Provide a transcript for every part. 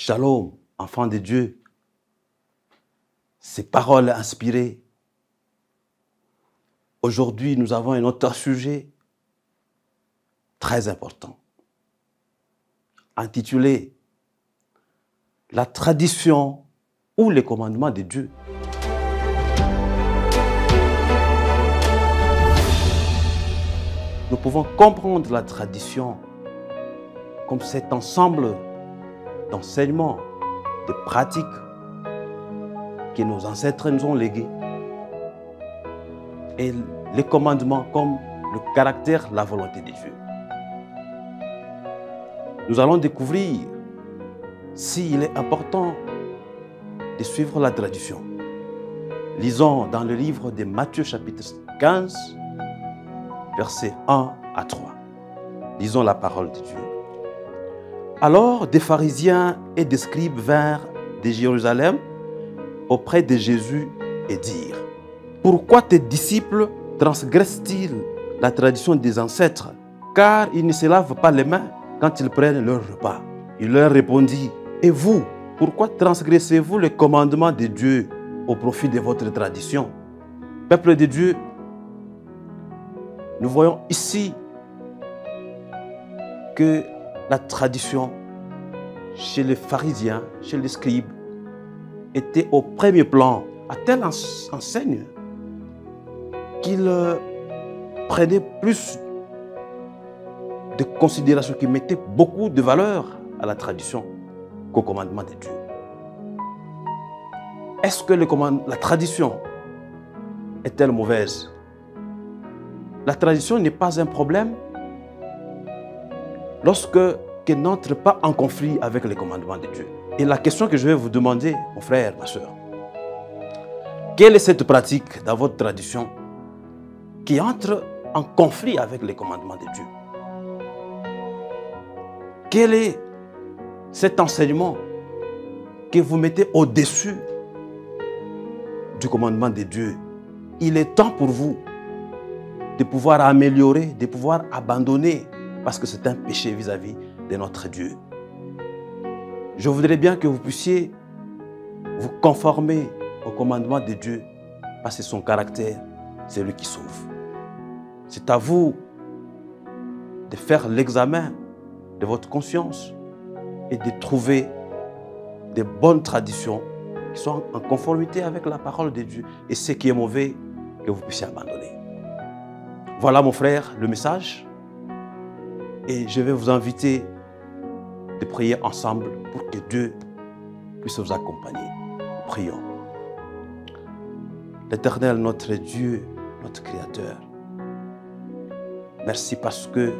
Shalom, enfants de Dieu. Ces paroles inspirées. Aujourd'hui, nous avons un autre sujet très important, intitulé « La tradition ou les commandements de Dieu ». Nous pouvons comprendre la tradition comme cet ensemble d'enseignements, de pratiques que nos ancêtres nous ont légués, et les commandements comme le caractère, la volonté de Dieu. Nous allons découvrir s'il est important de suivre la tradition. Lisons dans le livre de Matthieu chapitre 15, versets 1 à 3. Lisons la parole de Dieu. Alors des pharisiens et des scribes vinrent de Jérusalem auprès de Jésus et dirent: pourquoi tes disciples transgressent-ils la tradition des ancêtres, car ils ne se lavent pas les mains quand ils prennent leur repas? Il leur répondit: et vous, pourquoi transgressez-vous les commandements de Dieu au profit de votre tradition? Peuple de Dieu, nous voyons ici que la tradition chez les pharisiens, chez les scribes, était au premier plan, à telle enseigne qu'ils prenaient plus de considération, qu'ils mettaient beaucoup de valeur à la tradition qu'au commandement de Dieu. Est-ce que la tradition est-elle mauvaise? La tradition n'est pas un problème lorsque qu'elle n'entre pas en conflit avec les commandements de Dieu. Et la question que je vais vous demander, mon frère, ma soeur, quelle est cette pratique dans votre tradition qui entre en conflit avec les commandements de Dieu? Quel est cet enseignement que vous mettez au-dessus du commandement de Dieu? Il est temps pour vous de pouvoir améliorer, de pouvoir abandonner, parce que c'est un péché vis-à-vis de notre Dieu. Je voudrais bien que vous puissiez vous conformer au commandement de Dieu, parce que son caractère, c'est lui qui sauve. C'est à vous de faire l'examen de votre conscience et de trouver des bonnes traditions qui sont en conformité avec la parole de Dieu, et ce qui est mauvais, que vous puissiez abandonner. Voilà, mon frère, le message. Et je vais vous inviter de prier ensemble pour que Dieu puisse vous accompagner. Prions. L'Éternel, notre Dieu, notre Créateur, merci parce que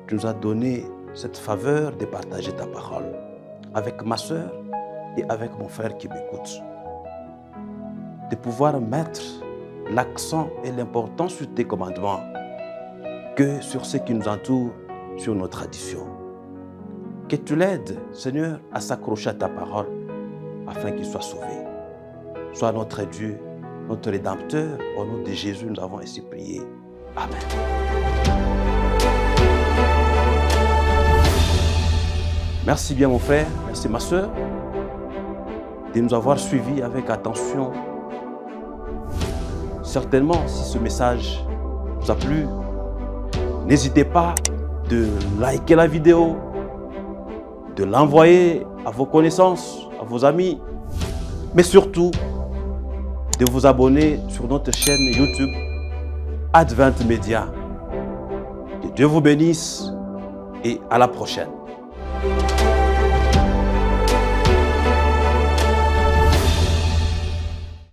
tu nous as donné cette faveur de partager ta parole avec ma soeur et avec mon frère qui m'écoute. De pouvoir mettre l'accent et l'importance sur tes commandements que sur ce qui nous entoure, sur nos traditions. Que tu l'aides, Seigneur, à s'accrocher à ta parole afin qu'il soit sauvé. Sois notre Dieu, notre Rédempteur. Au nom de Jésus, nous avons ainsi prié. Amen. Merci bien, mon frère, merci ma soeur, de nous avoir suivis avec attention. Certainement, si ce message vous a plu, n'hésitez pas de liker la vidéo, de l'envoyer à vos connaissances, à vos amis, mais surtout de vous abonner sur notre chaîne YouTube Advent Media. Que Dieu vous bénisse et à la prochaine.